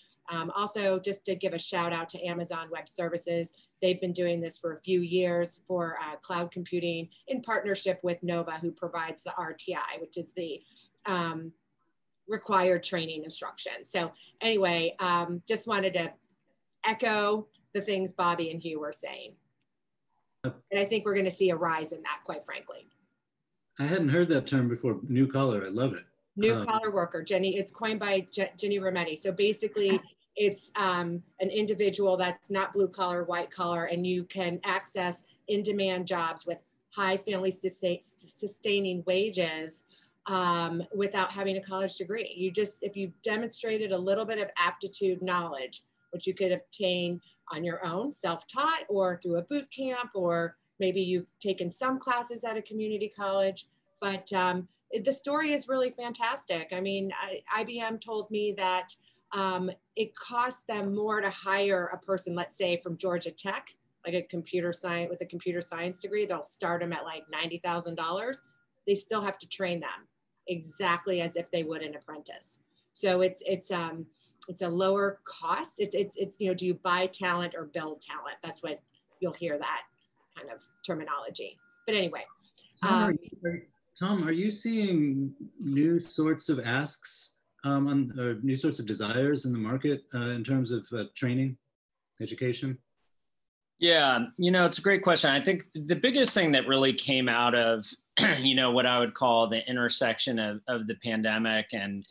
Also, just to give a shout out to Amazon Web Services. They've been doing this for a few years for cloud computing in partnership with Nova, who provides the RTI, which is the required training instruction. So anyway, just wanted to echo the things Bobby and Hugh were saying. And I think we're going to see a rise in that, quite frankly. I hadn't heard that term before, new collar. I love it. New collar worker, Jenny. It's coined by Ginny Rometty. So basically, it's an individual that's not blue collar, white collar, and you can access in-demand jobs with high family sustaining wages without having a college degree. If you've demonstrated a little bit of aptitude knowledge, which you could obtain on your own, self-taught, or through a boot camp, or maybe you've taken some classes at a community college, but the story is really fantastic. I mean, IBM told me that it costs them more to hire a person, let's say from Georgia Tech, like a computer science with a computer science degree. They'll start them at like $90,000. They still have to train them exactly as if they would an apprentice. So it's a lower cost. It's do you buy talent or build talent? That's what you'll hear, that kind of terminology. But anyway. Tom, are you seeing new sorts of asks new sorts of desires in the market in terms of training, education? Yeah, it's a great question. I think the biggest thing that really came out of, what I would call the intersection of the pandemic and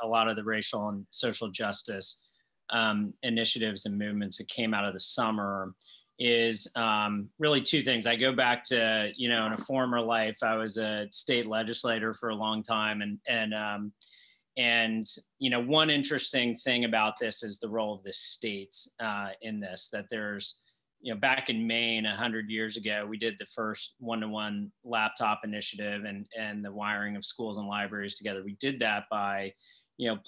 a lot of the racial and social justice initiatives and movements that came out of the summer is really two things. I go back to, in a former life, I was a state legislator for a long time. And one interesting thing about this is the role of the states in this, that there's, back in Maine, 100 years ago, we did the first one-to-one laptop initiative and the wiring of schools and libraries together. We did that by,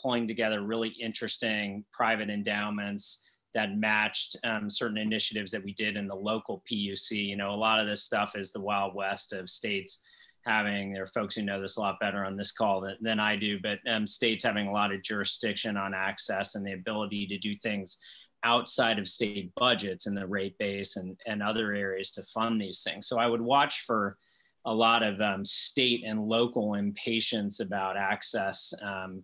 pulling together really interesting private endowments that matched certain initiatives that we did in the local PUC. A lot of this stuff is the Wild West of states having, there are folks who know this a lot better on this call than I do, but states having a lot of jurisdiction on access and the ability to do things outside of state budgets and the rate base and other areas to fund these things. So I would watch for a lot of state and local impatience about access,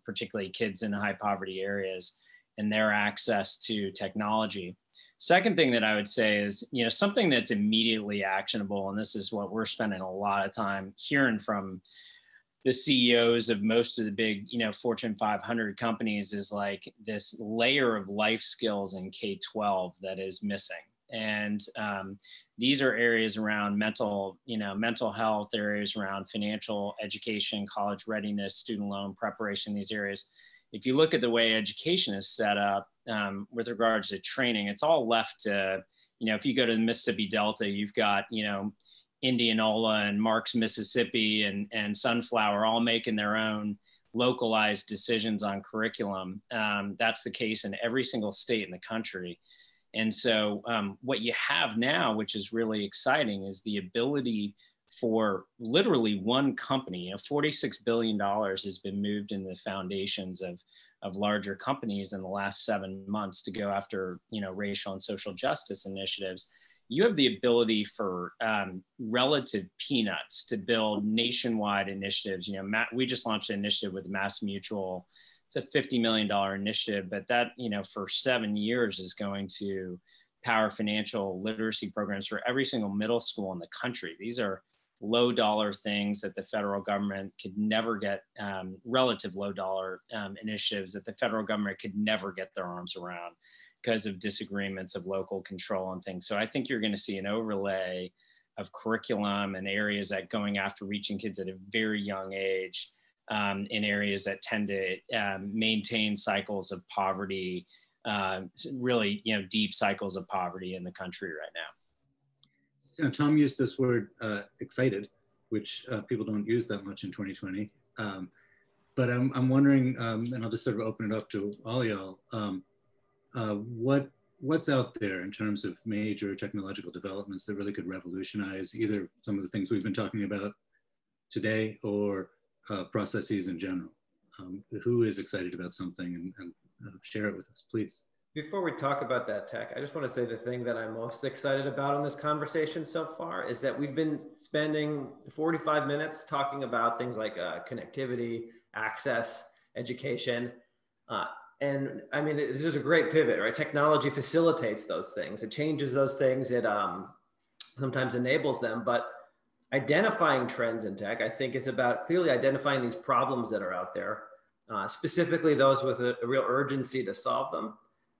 particularly kids in high poverty areas and their access to technology. Second thing that I would say is, something that's immediately actionable, and this is what we're spending a lot of time hearing from the CEOs of most of the big, Fortune 500 companies, is like this layer of life skills in K-12 that is missing. And these are areas around mental health, areas around financial education, college readiness, student loan preparation, these areas. If you look at the way education is set up with regards to training, it's all left to, if you go to the Mississippi Delta, you've got, Indianola and Marks, Mississippi and Sunflower all making their own localized decisions on curriculum. That's the case in every single state in the country. And so what you have now, which is really exciting, is the ability for literally one company, $46 billion has been moved in the foundations of larger companies in the last 7 months to go after, racial and social justice initiatives. You have the ability for relative peanuts to build nationwide initiatives. We just launched an initiative with Mass Mutual. It's a $50 million initiative, but that, for 7 years is going to power financial literacy programs for every single middle school in the country. These are low dollar things that the federal government could never get, relative low dollar initiatives that the federal government could never get their arms around because of disagreements of local control and things. So I think you're going to see an overlay of curriculum and areas that going after reaching kids at a very young age in areas that tend to maintain cycles of poverty, really, deep cycles of poverty in the country right now. Tom used this word excited, which people don't use that much in 2020. But I'm wondering, and I'll just sort of open it up to all y'all, what's out there in terms of major technological developments that really could revolutionize either some of the things we've been talking about today or processes in general? Who is excited about something and share it with us, please. Before we talk about that tech, I just want to say the thing that I'm most excited about in this conversation so far is that we've been spending 45 minutes talking about things like connectivity, access, education. And I mean, this is a great pivot, right? Technology facilitates those things. It changes those things. It sometimes enables them, but identifying trends in tech, I think, is about clearly identifying these problems that are out there, specifically those with a real urgency to solve them.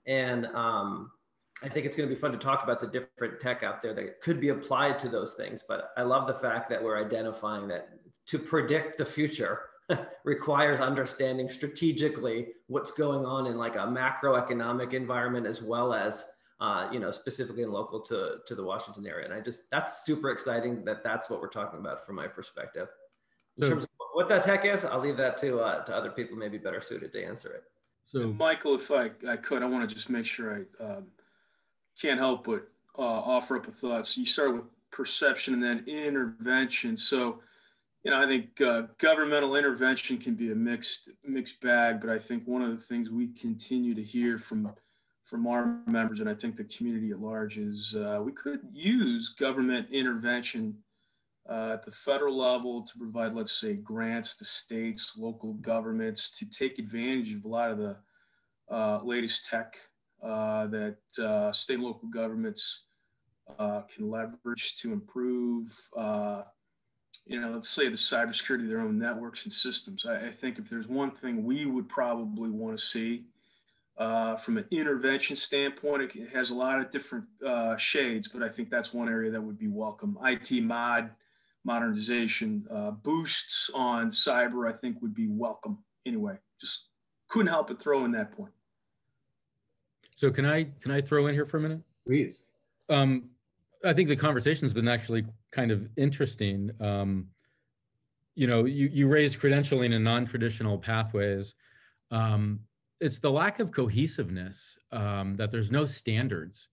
And I think it's going to be fun to talk about the different tech out there that could be applied to those things. But I love the fact that we're identifying that to predict the future requires understanding strategically what's going on in like a macroeconomic environment, as well as, specifically and local to the Washington area. And that's super exciting that that's what we're talking about from my perspective. In terms of what that tech is, I'll leave that to other people maybe better suited to answer it. So, Michael, if I could, I want to just make sure I can't help but offer up a thought. So you start with perception and then intervention. So, I think governmental intervention can be a mixed bag, but I think one of the things we continue to hear from our members, and I think the community at large, is we could use government intervention at the federal level to provide, let's say, grants to states, local governments to take advantage of a lot of the latest tech that state and local governments can leverage to improve, let's say the cybersecurity of their own networks and systems. I think if there's one thing we would probably want to see from an intervention standpoint, it has a lot of different shades, but I think that's one area that would be welcome. IT modernization, boosts on cyber, I think would be welcome anyway. Just couldn't help but throw in that point. So can I throw in here for a minute? Please. I think the conversation's been actually kind of interesting. You raised credentialing in non-traditional pathways. It's the lack of cohesiveness, that there's no standards,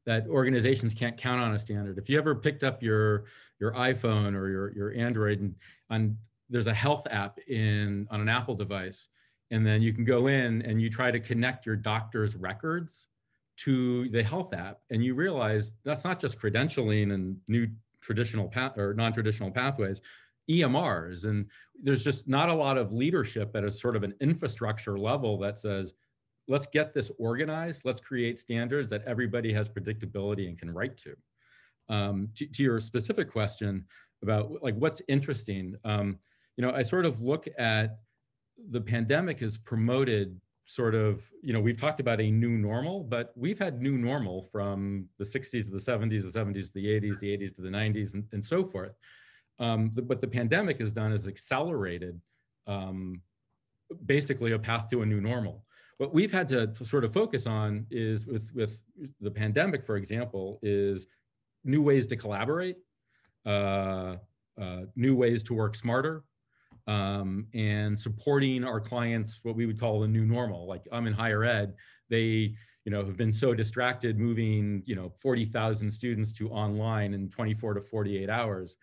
that organizations can't count on a standard. If you ever picked up your iPhone or your Android and there's a health app on an Apple device, and then you can go in and you try to connect your doctor's records to the health app, and you realize that's not just credentialing and new traditional or non-traditional pathways, EMRs, and there's just not a lot of leadership at a sort of an infrastructure level that says, let's get this organized, let's create standards that everybody has predictability and can write to. To your specific question about like what's interesting, I sort of look at the pandemic has promoted sort of, we've talked about a new normal, but we've had new normal from the 60s to the 70s, the 70s to the 80s, the 80s to the 90s, and so forth. What the pandemic has done is accelerated basically a path to a new normal. What we've had to sort of focus on is with the pandemic, for example, is new ways to collaborate, new ways to work smarter, and supporting our clients, what we would call the new normal. Like I'm in higher ed, they have been so distracted moving 40,000 students to online in 24 to 48 hours.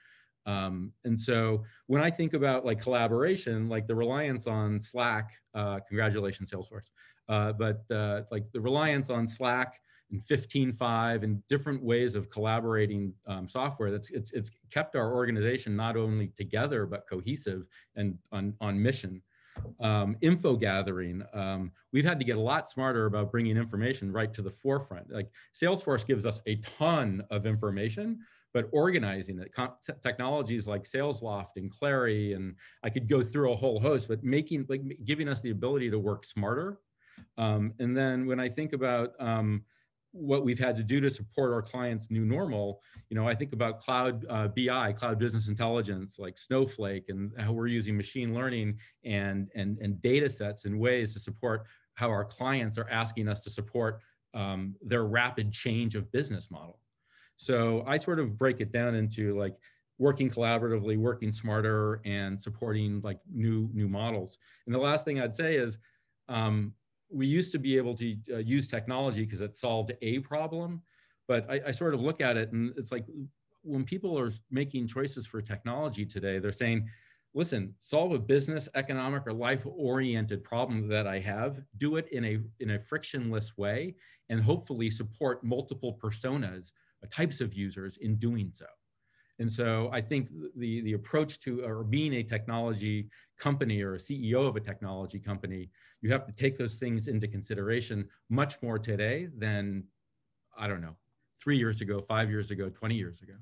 And so when I think about like collaboration, like the reliance on Slack, congratulations Salesforce, but like the reliance on Slack and 15.5 and different ways of collaborating software, it's kept our organization not only together, but cohesive and on mission. Info gathering, we've had to get a lot smarter about bringing information right to the forefront. Like Salesforce gives us a ton of information, but organizing it, technologies like SalesLoft and Clary, and I could go through a whole host, but giving us the ability to work smarter. And then when I think about what we've had to do to support our clients' new normal, I think about cloud BI, cloud business intelligence, like Snowflake, and how we're using machine learning and data sets in ways to support how our clients are asking us to support their rapid change of business model. So I sort of break it down into like working collaboratively, working smarter, and supporting like new models. And the last thing I'd say is we used to be able to use technology because it solved a problem, but I sort of look at it and it's like when people are making choices for technology today, they're saying, listen, solve a business, economic, or life-oriented problem that I have, do it in a frictionless way, and hopefully support multiple personas, types of users in doing so. And so I think the approach to or being a technology company or a CEO of a technology company, you have to take those things into consideration much more today than, I don't know, 3 years ago, 5 years ago, 20 years ago.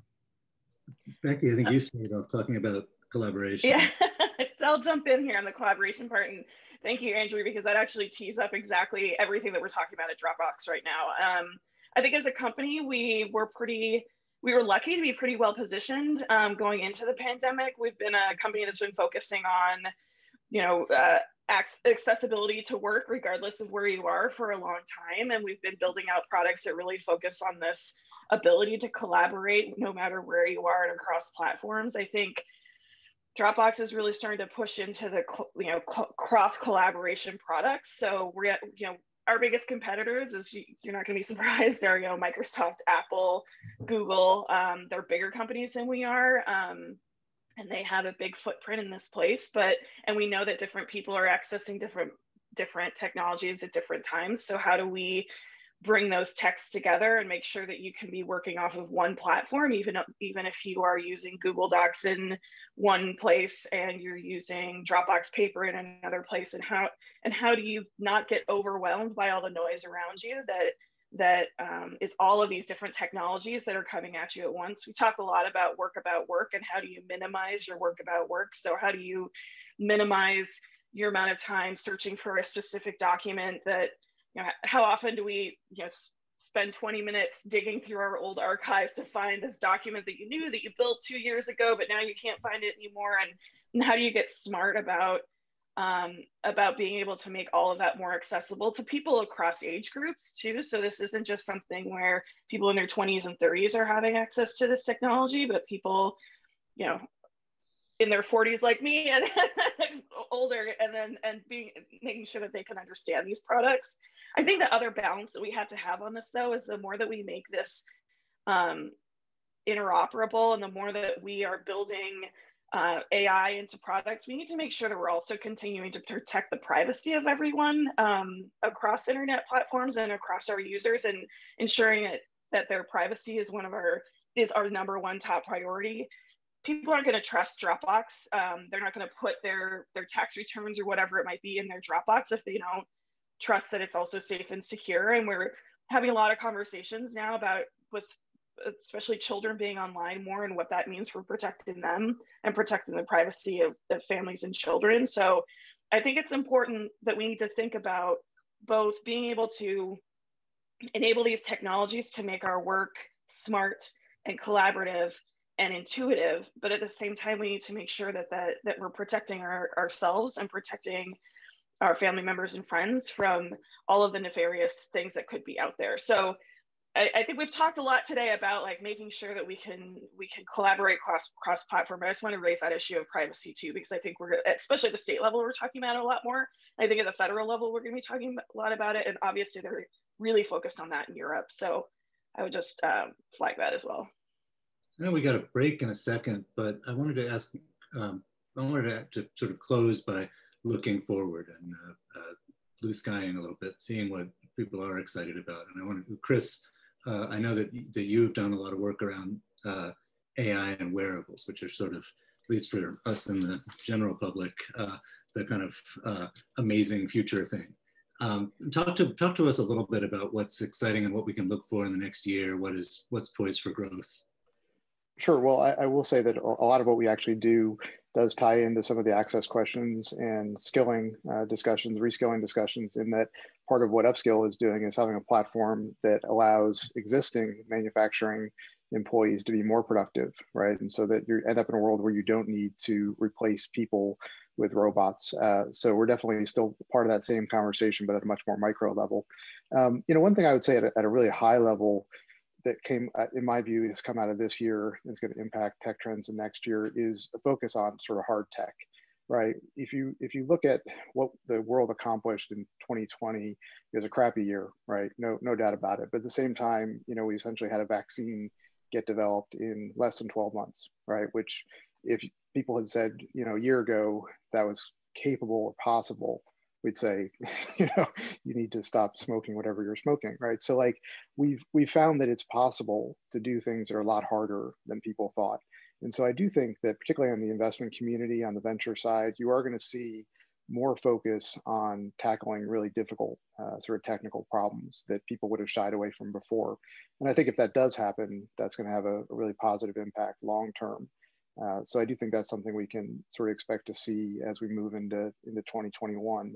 Becky, I think you started off talking about collaboration. Yeah, I'll jump in here on the collaboration part. And thank you, Andrew, because that actually tees up exactly everything that we're talking about at Dropbox right now. I think as a company, we were lucky to be pretty well positioned going into the pandemic. We've been a company that's been focusing on, accessibility to work regardless of where you are for a long time. And we've been building out products that really focus on this ability to collaborate no matter where you are and across platforms. I think Dropbox is really starting to push into the cross collaboration products. So we're at, our biggest competitors, is you're not going to be surprised, are Microsoft, Apple, Google. They're bigger companies than we are, and they have a big footprint in this place. And we know that different people are accessing different technologies at different times. So how do we bring those texts together and make sure that you can be working off of one platform, even if you are using Google Docs in one place and you're using Dropbox Paper in another place, and how do you not get overwhelmed by all the noise around you that is all of these different technologies that are coming at you at once. We talk a lot about work, and how do you minimize your work about work? So how do you minimize your amount of time searching for a specific document that, how often do we spend 20 minutes digging through our old archives to find this document that you knew that you built 2 years ago, but now you can't find it anymore? And how do you get smart about being able to make all of that more accessible to people across age groups too? So this isn't just something where people in their 20s and 30s are having access to this technology, but people, in their 40s like me and older, and making sure that they can understand these products. I think the other balance that we have to have on this, though, is the more that we make this interoperable and the more that we are building AI into products, we need to make sure that we're also continuing to protect the privacy of everyone across internet platforms and across our users, and ensuring that their privacy is our number one top priority. People aren't going to trust Dropbox. They're not going to put their tax returns or whatever it might be in their Dropbox if they don't trust that it's also safe and secure. And we're having a lot of conversations now about, especially children being online more, and what that means for protecting them and protecting the privacy of families and children. So I think it's important that we need to think about both being able to enable these technologies to make our work smart and collaborative and intuitive, but at the same time, we need to make sure that we're protecting ourselves and protecting our family members and friends from all of the nefarious things that could be out there. So I think we've talked a lot today about making sure that we can collaborate cross-platform. But I just want to raise that issue of privacy too, because I think especially at the state level, we're talking about it a lot more. I think at the federal level, we're going to be talking a lot about it, and obviously they're really focused on that in Europe. So I would just flag that as well. I know we got a break in a second, but I wanted to ask, I wanted to sort of close by looking forward and blue skying a little bit, seeing what people are excited about. And I wanted, Chris, I know that you've done a lot of work around AI and wearables, which are sort of, at least for us in the general public, the kind of amazing future thing. Talk to us a little bit about what's exciting and what we can look for in the next year. What's poised for growth? Sure. Well, I will say that a lot of what we actually do does tie into some of the access questions and skilling discussions, reskilling discussions, in that part of what Upskill is doing is having a platform that allows existing manufacturing employees to be more productive, right? And so that you end up in a world where you don't need to replace people with robots. So we're definitely still part of that same conversation, but at a much more micro level. One thing I would say at a really high level that came, in my view, has come out of this year and is going to impact tech trends in next year is a focus on sort of hard tech, right? If you look at what the world accomplished in 2020, it was a crappy year, right? No doubt about it. But at the same time, we essentially had a vaccine get developed in less than 12 months, right? Which, if people had said, a year ago that was capable or possible, we'd say, you need to stop smoking whatever you're smoking, right? So we've found that it's possible to do things that are a lot harder than people thought. And so I do think that particularly on the investment community, on the venture side, you are going to see more focus on tackling really difficult sort of technical problems that people would have shied away from before. And I think if that does happen, that's going to have a really positive impact long term. So I do think that's something we can sort of expect to see as we move into 2021.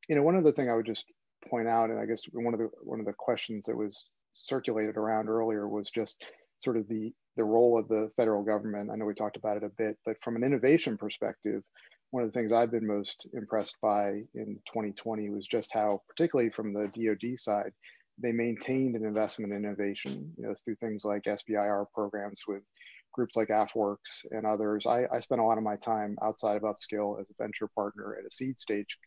One other thing I would just point out, and I guess one of the questions that was circulated around earlier was just sort of the role of the federal government. I know we talked about it a bit, but from an innovation perspective, one of the things I've been most impressed by in 2020 was just how, particularly from the DoD side, they maintained an investment in innovation, through things like SBIR programs with groups like AFWorks and others. I spent a lot of my time outside of Upskill as a venture partner at a seed stage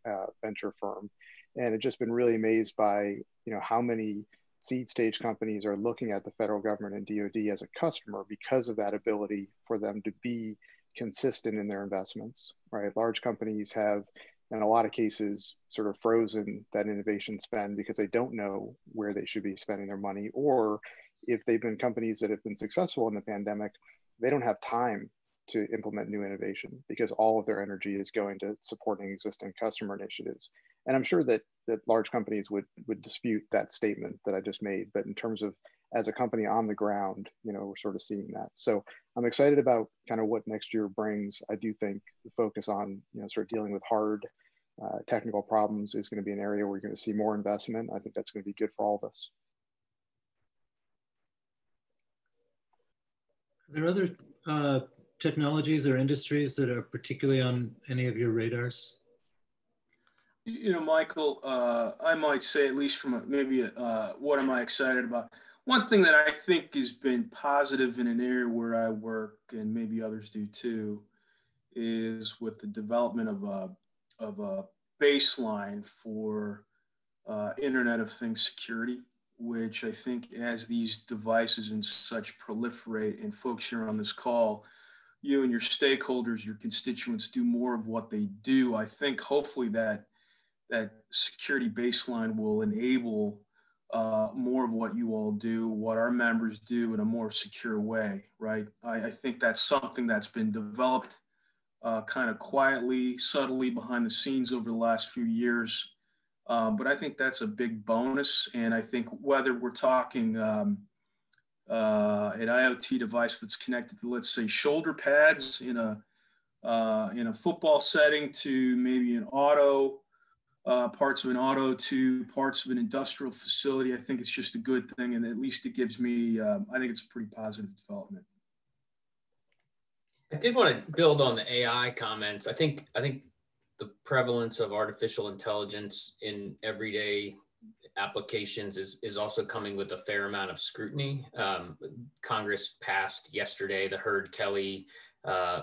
venture firm, and have just been really amazed by how many seed stage companies are looking at the federal government and DoD as a customer because of that ability for them to be consistent in their investments, right? Large companies have in a lot of cases sort of frozen that innovation spend because they don't know where they should be spending their money, or if they've been companies that have been successful in the pandemic, they don't have time to implement new innovation because all of their energy is going to supporting existing customer initiatives. And I'm sure that large companies would dispute that statement that I just made, but in terms of as a company on the ground, we're sort of seeing that. So I'm excited about kind of what next year brings. I do think the focus on, sort of dealing with hard technical problems is going to be an area where you're going to see more investment. I think that's going to be good for all of us. Are there other technologies or industries that are particularly on any of your radars? Michael, I might say, at least from what am I excited about? One thing that I think has been positive in an area where I work, and maybe others do too, is with the development of a baseline for Internet of Things security, which I think as these devices and such proliferate, and folks here on this call, you and your stakeholders, your constituents do more of what they do, I think hopefully that security baseline will enable more of what you all do, what our members do in a more secure way, right? I think that's something that's been developed kind of quietly, subtly behind the scenes over the last few years. But I think that's a big bonus. And I think whether we're talking an IoT device that's connected to, let's say, shoulder pads in a football setting, to maybe an auto, parts of an auto, to parts of an industrial facility, I think it's just a good thing. And at least it gives me, I think it's a pretty positive development. I did want to build on the AI comments. I think the prevalence of artificial intelligence in everyday applications is also coming with a fair amount of scrutiny. Congress passed yesterday the Hurd-Kelly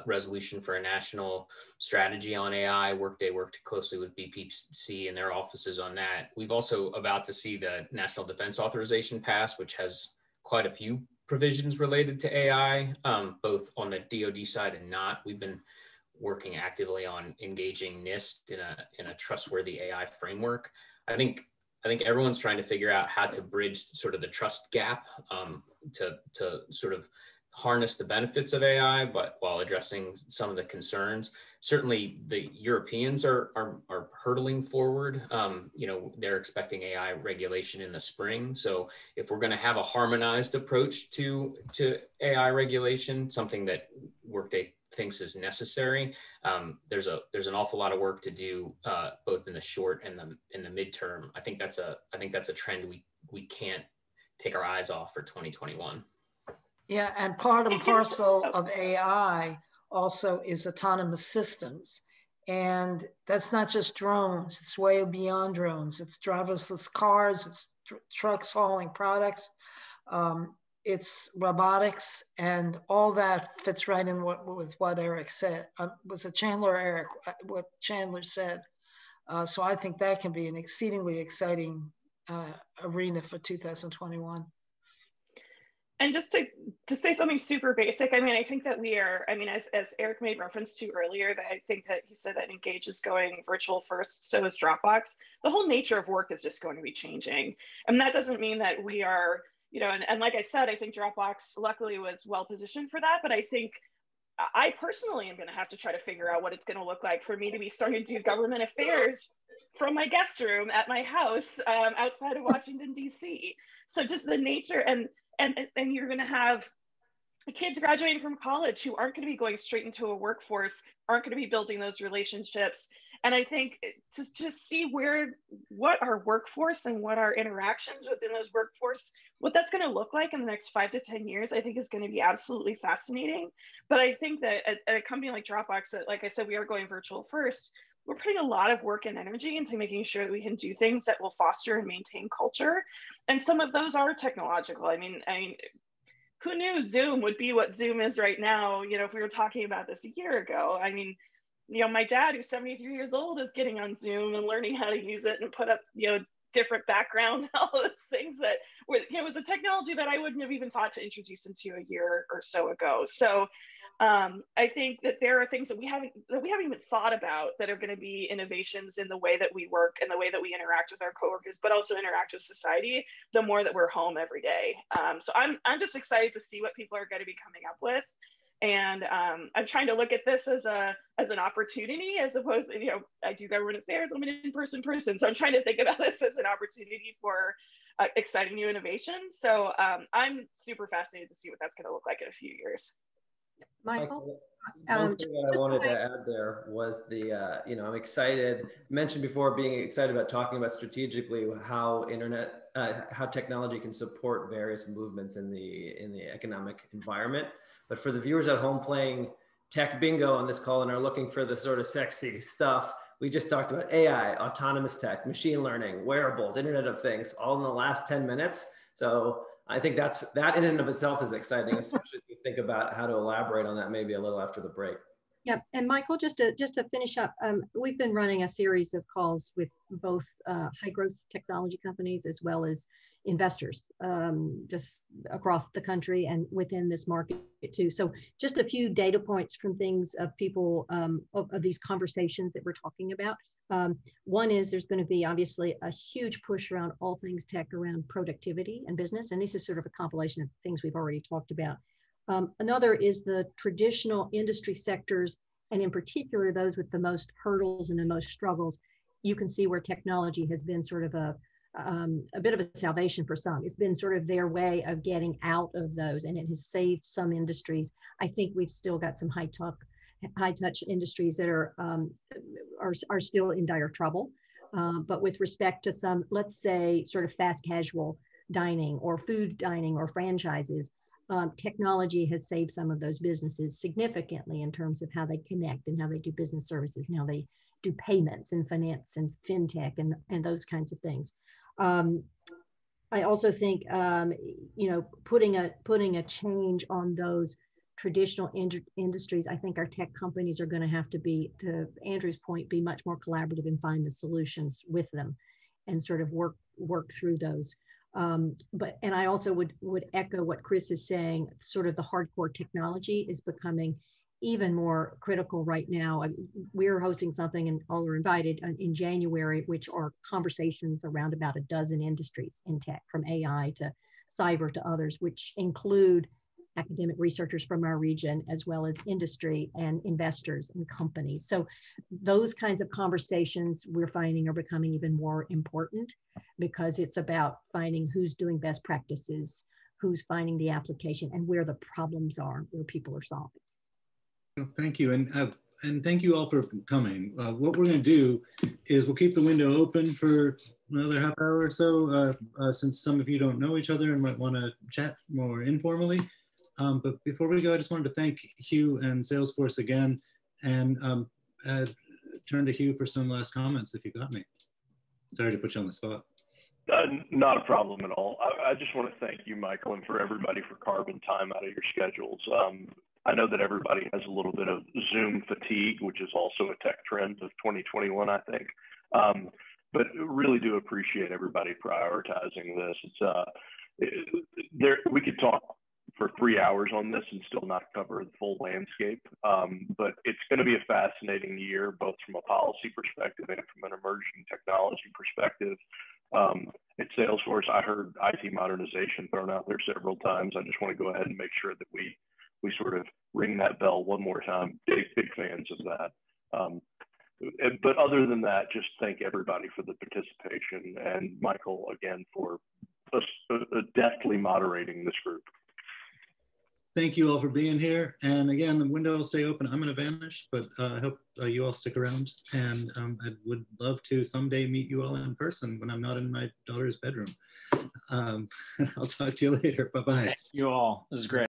resolution for a national strategy on AI. Workday worked closely with BPC and their offices on that. We've also about to see the National Defense Authorization pass, which has quite a few provisions related to AI, both on the DoD side and not. We've been working actively on engaging NIST in a trustworthy AI framework. I think everyone's trying to figure out how to bridge sort of the trust gap to sort of harness the benefits of AI, but while addressing some of the concerns. Certainly the Europeans are hurtling forward. They're expecting AI regulation in the spring. So if we're going to have a harmonized approach to AI regulation, something that Workday thinks is necessary, there's an awful lot of work to do, both in the short and in the midterm. I think that's a trend we can't take our eyes off for 2021. Yeah, and part and parcel of AI also is autonomous systems. And that's not just drones, it's way beyond drones. It's driverless cars, it's trucks hauling products, it's robotics, and all that fits right in with what Eric said. Was it Chandler, Eric, what Chandler said. So I think that can be an exceedingly exciting arena for 2021. And just to say something super basic, I think that we are, as Eric made reference to earlier, that I think that he said that Engage is going virtual first, so is Dropbox. The whole nature of work is just going to be changing. And that doesn't mean that we are, and like I said, I think Dropbox luckily was well positioned for that, but I think I personally am going to have to try to figure out what it's going to look like for me to be starting to do government affairs from my guest room at my house outside of Washington, D.C. So just the nature, and you're going to have kids graduating from college who aren't going to be going straight into a workforce, aren't going to be building those relationships. And I think to just see what our workforce and what our interactions within those workforce, what that's going to look like in the next 5 to 10 years, I think is going to be absolutely fascinating. But I think that at a company like Dropbox, that, like I said, we are going virtual first, we're putting a lot of work and energy into making sure that we can do things that will foster and maintain culture. And some of those are technological. I mean, who knew Zoom would be what Zoom is right now? If we were talking about this a year ago, my dad, who's 73 years old, is getting on Zoom and learning how to use it and put up, different backgrounds, all those things that was a technology that I wouldn't have even thought to introduce into a year or so ago. So I think that there are things that we haven't even thought about that are going to be innovations in the way that we work and the way that we interact with our coworkers, but also interact with society the more that we're home every day. So I'm just excited to see what people are going to be coming up with. And I'm trying to look at this as an opportunity, as opposed to, you know, I do government affairs, I'm an in-person person. So I'm trying to think about this as an opportunity for exciting new innovation. So I'm super fascinated to see what that's going to look like in a few years. Michael? One thing that I wanted to add there was the, you know, I'm excited, mentioned before, being excited about talking about strategically how how technology can support various movements in the economic environment. But for the viewers at home playing tech bingo on this call and are looking for the sort of sexy stuff, we just talked about AI, autonomous tech, machine learning, wearables, Internet of Things, all in the last 10 minutes. So I think that in and of itself is exciting, especially if you think about how to elaborate on that maybe a little after the break. Yeah, and Michael, just to finish up, we've been running a series of calls with both high growth technology companies as well as investors, just across the country and within this market too. So just a few data points from things of people of these conversations that we're talking about. One is there's going to be obviously a huge push around all things tech around productivity and business. And this is sort of a compilation of things we've already talked about. Another is the traditional industry sectors, and in particular, those with the most hurdles and the most struggles. You can see where technology has been sort of a bit of a salvation for some. It's been sort of their way of getting out of those, and it has saved some industries. I think we've still got some high touch industries that are still in dire trouble. But with respect to some, let's say, sort of fast casual dining or food dining or franchises, technology has saved some of those businesses significantly in terms of how they connect and how they do business services and how they do payments and finance and fintech and those kinds of things. I also think, you know, putting a change on those traditional industries, I think our tech companies are going to have to be, to Andrew's point, be much more collaborative and find the solutions with them and sort of work through those. And I also would echo what Chris is saying, sort of the hardcore technology is becoming even more critical right now. We're hosting something, and all are invited, in January, which are conversations around about a dozen industries in tech, from AI to cyber to others, which include academic researchers from our region, as well as industry and investors and companies. So those kinds of conversations we're finding are becoming even more important, because it's about finding who's doing best practices, who's finding the application, and where the problems are, where people are solving. Thank you, and thank you all for coming. What we're going to do is we'll keep the window open for another half hour or so, since some of you don't know each other and might want to chat more informally. But before we go, I just wanted to thank Hugh and Salesforce again, and turn to Hugh for some last comments, if you got me. Sorry to put you on the spot. Not a problem at all. I just want to thank you, Michael, and for everybody for carving time out of your schedules. I know that everybody has a little bit of Zoom fatigue, which is also a tech trend of 2021, I think. But really do appreciate everybody prioritizing this. We could talk for 3 hours on this and still not cover the full landscape. But it's going to be a fascinating year, both from a policy perspective and from an emerging technology perspective. At Salesforce, I heard IT modernization thrown out there several times. I just want to go ahead and make sure that we sort of ring that bell one more time. Big fans of that. But other than that, just thank everybody for the participation, and Michael, again, for deftly moderating this group. Thank you all for being here. And again, the window will stay open. I'm going to vanish, but I hope you all stick around. And I would love to someday meet you all in person when I'm not in my daughter's bedroom. I'll talk to you later. Bye-bye. Thank you all. This is great.